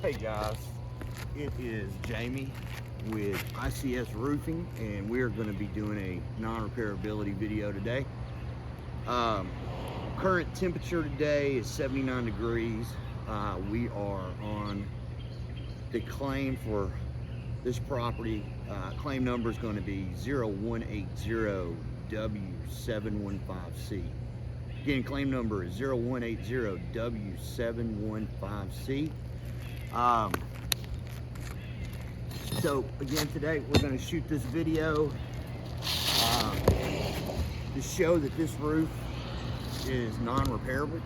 Hey guys, it is Jamie with ICS Roofing, and we're going to be doing a non-repairability video today. Current temperature today is 79 degrees. We are on the claim for this property. Claim number is going to be 0180W715C. Again, claim number is 0180W715C. So again, today we're going to shoot this video to show that this roof is non-repairable.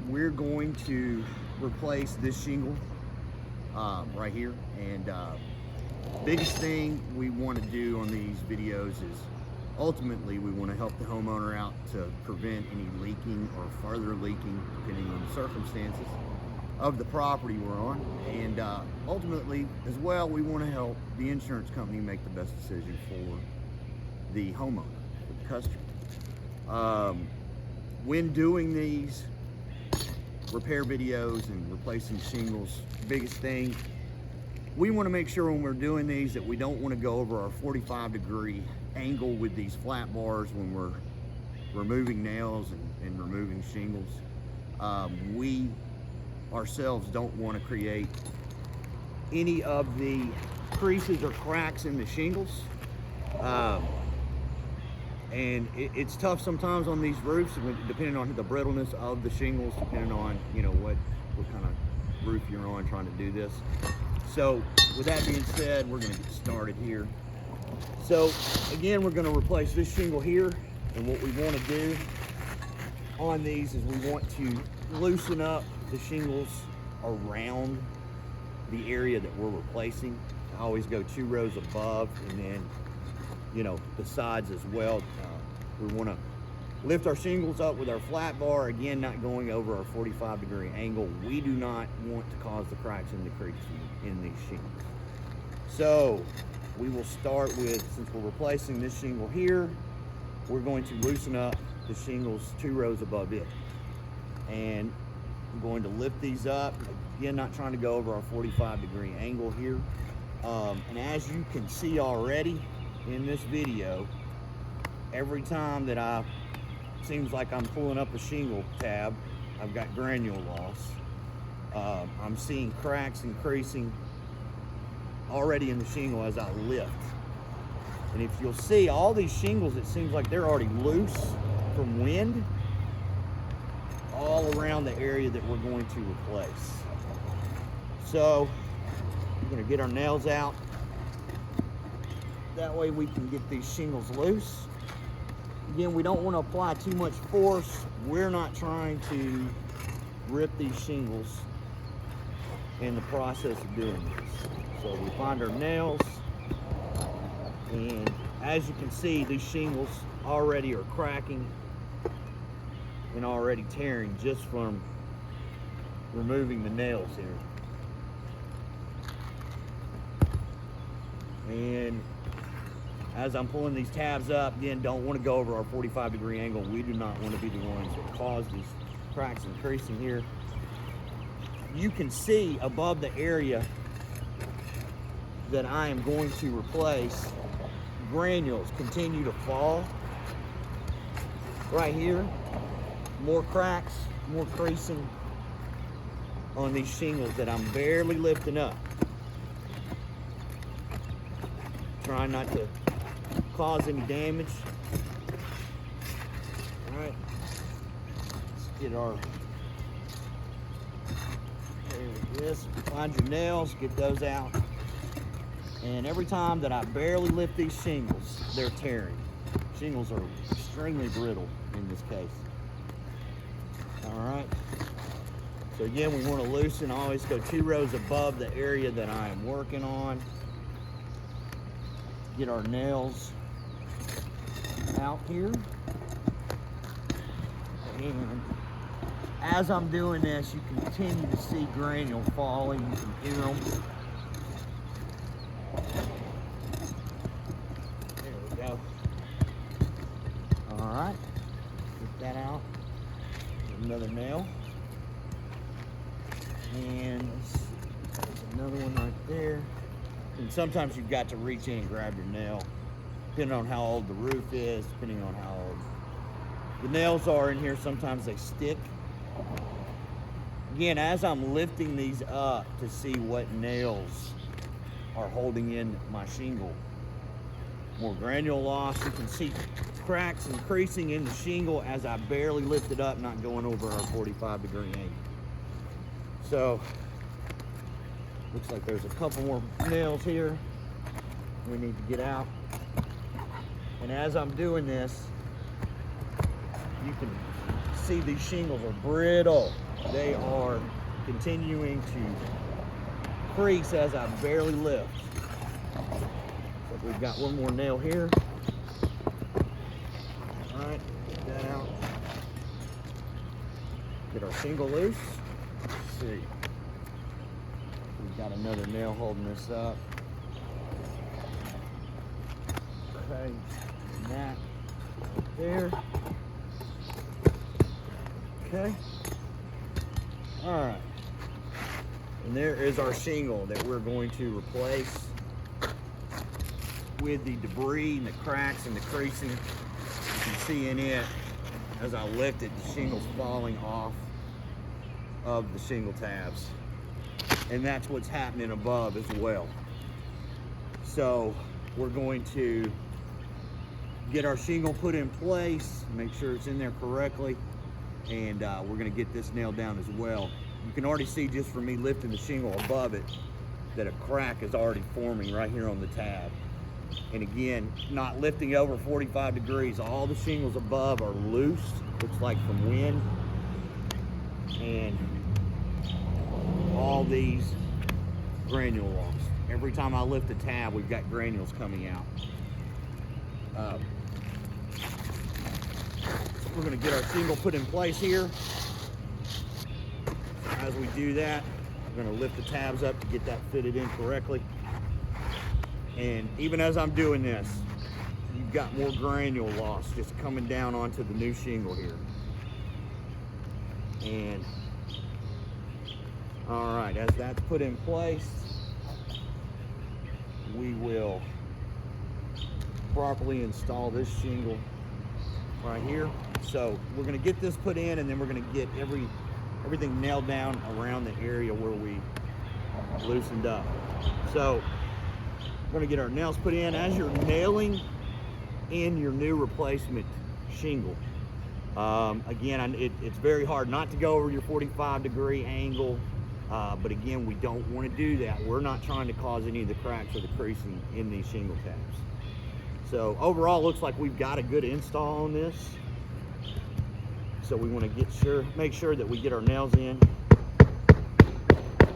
We're going to replace this shingle right here, and biggest thing we want to do on these videos is ultimately we want to help the homeowner out to prevent any leaking or further leaking depending on the circumstances of the property we're on, and ultimately as well we want to help the insurance company make the best decision for the homeowner, for the customer. When doing these repair videos and replacing shingles, biggest thing we want to make sure when we're doing these that we don't want to go over our 45-degree angle with these flat bars when we're removing nails and removing shingles. We ourselves don't want to create any of the creases or cracks in the shingles. And it's tough sometimes on these roofs, depending on the brittleness of the shingles, depending on what kind of roof you're on trying to do this. So with that being said, we're going to get started here. So again, we're going to replace this shingle here, and what we want to do on these is we want to loosen up the shingles around the area that we're replacing. I always go 2 rows above, and then the sides as well. We want to lift our shingles up with our flat bar, again not going over our 45-degree angle. We do not want to cause the cracks and the creaks in these shingles. So we will start with, since we're replacing this shingle here, we're going to loosen up the shingles 2 rows above it, and I'm going to lift these up, again not trying to go over our 45-degree angle here. And as you can see already in this video, every time that seems like I'm pulling up a shingle tab, I've got granule loss. I'm seeing cracks and creasing already in the shingle as I lift. And if you'll see, all these shingles, it seems like they're already loose from wind all around the area that we're going to replace. So we're going to get our nails out. That way we can get these shingles loose. Again, we don't want to apply too much force. We're not trying to rip these shingles in the process of doing this. So we find our nails, and as you can see, these shingles already are cracking and already tearing just from removing the nails here. And as I'm pulling these tabs up, again, don't want to go over our 45-degree angle. We do not want to be the ones that cause these cracks and creasing here. You can see above the area that I am going to replace, granules continue to fall. Right here, more cracks, more creasing on these shingles that I'm barely lifting up. Trying not to cause any damage. All right, let's get our, there it is. Find your nails, get those out. And every time that I barely lift these shingles, they're tearing. Shingles are extremely brittle in this case. All right, so again, we want to loosen. I always go 2 rows above the area that I am working on. Get our nails out here, and as I'm doing this, you continue to see granule falling. You can hear them. There we go. All right, get that out. Another nail. And let's see, there's another one right there. And sometimes you've got to reach in and grab your nail, depending on how old the roof is, depending on how old the nails are in here. Sometimes they stick. Again, as I'm lifting these up to see what nails are holding in my shingle, more granule loss. You can see cracks and creasing in the shingle as I barely lift it up, not going over our 45-degree angle. So, looks like there's a couple more nails here we need to get out. And as I'm doing this, you can see these shingles are brittle. They are continuing to crease as I barely lift. So we've got one more nail here. All right, get that out. Get our shingle loose. Let's see. We've got another nail holding this up. Okay, and that right there. Okay. All right. And there is our shingle that we're going to replace with the debris and the cracks and the creasing. You can see in it, as I lift it, the shingle's falling off of the shingle tabs. And that's what's happening above as well. So we're going to get our shingle put in place, make sure it's in there correctly, and we're going to get this nailed down as well. You can already see just from me lifting the shingle above it that a crack is already forming right here on the tab. And again, not lifting over 45 degrees. All the shingles above are loose, looks like from wind. And all these granule loss. Every time I lift the tab, we've got granules coming out. We're going to get our shingle put in place here. As we do that, we're going to lift the tabs up to get that fitted in correctly. And even as I'm doing this, you've got more granule loss just coming down onto the new shingle here. And all right, as that's put in place, we will properly install this shingle right here. So we're going to get this put in, and then we're going to get everything nailed down around the area where we loosened up. So we're going to get our nails put in. As you're nailing in your new replacement shingle, again, it's very hard not to go over your 45-degree angle, but again, we don't want to do that. We're not trying to cause any of the cracks or the creasing in these shingle tabs. So overall, looks like we've got a good install on this. So we want to make sure that we get our nails in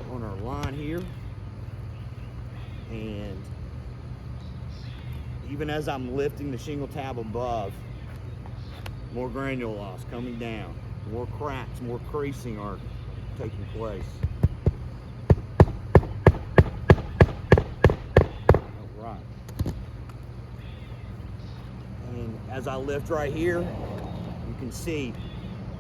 on our line here. And even as I'm lifting the shingle tab above, more granule loss coming down, more cracks, more creasing are taking place. All right. And as I lift right here, you can see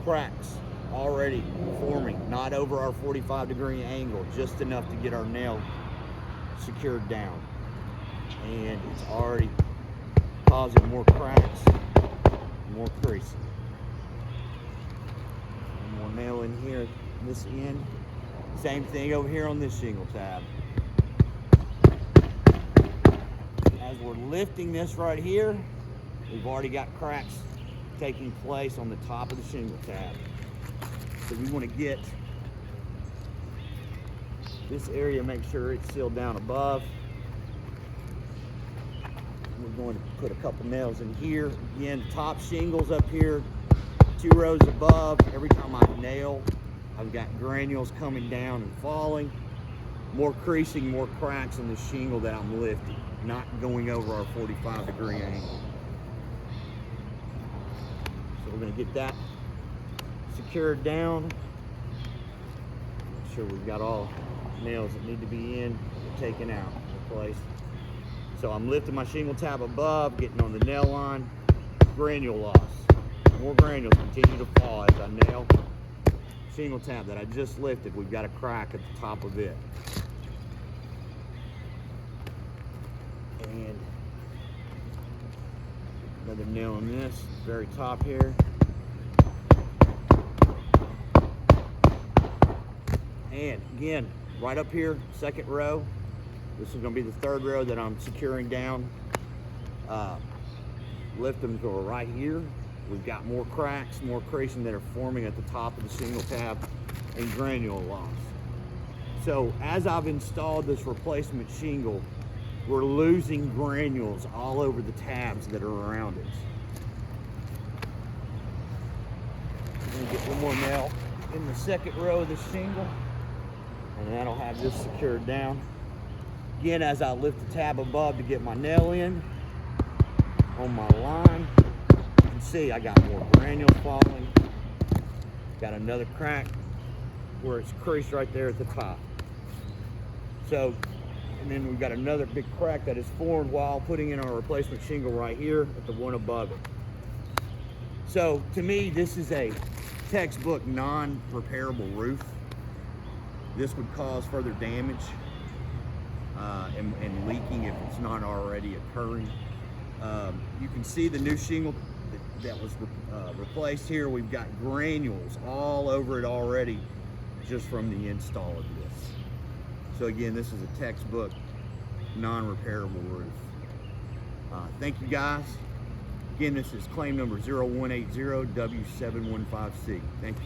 cracks already forming, not over our 45-degree angle, just enough to get our nail secured down. And it's already causing more cracks, more creasing. One more nail in here, this end. Same thing over here on this shingle tab. As we're lifting this right here, we've already got cracks taking place on the top of the shingle tab. So we want to get this area, make sure it's sealed down above. We're going to put a couple nails in here. Again, top shingles up here, 2 rows above. Every time I nail, I've got granules coming down and falling. More creasing, more cracks in the shingle that I'm lifting, not going over our 45-degree angle. So we're going to get that secured down. Make sure we've got all nails that need to be in, taken out, replaced. So I'm lifting my shingle tab above, getting on the nail line. Granule loss. More granules continue to fall as I nail. shingle tab that I just lifted, we've got a crack at the top of it. And another nail on this, very top here. And again, right up here, second row. This is going to be the third row that I'm securing down. Lift them to right here. We've got more cracks, more creation that are forming at the top of the shingle tab and granule loss. So as I've installed this replacement shingle, we're losing granules all over the tabs that are around it. I'm going to get one more nail in the second row of the shingle, and that'll have this secured down. Again, as I lift the tab above to get my nail in on my line, you can see I got more granules falling. Got another crack where it's creased right there at the top. So, and then we've got another big crack that is formed while putting in our replacement shingle right here at the one above it. So to me, this is a textbook non-repairable roof. This would cause further damage and leaking if it's not already occurring. You can see the new shingle that was replaced here. We've got granules all over it already just from the install of this. So again, this is a textbook non-repairable roof. Thank you guys. Again, this is claim number 0180W715C. Thank you.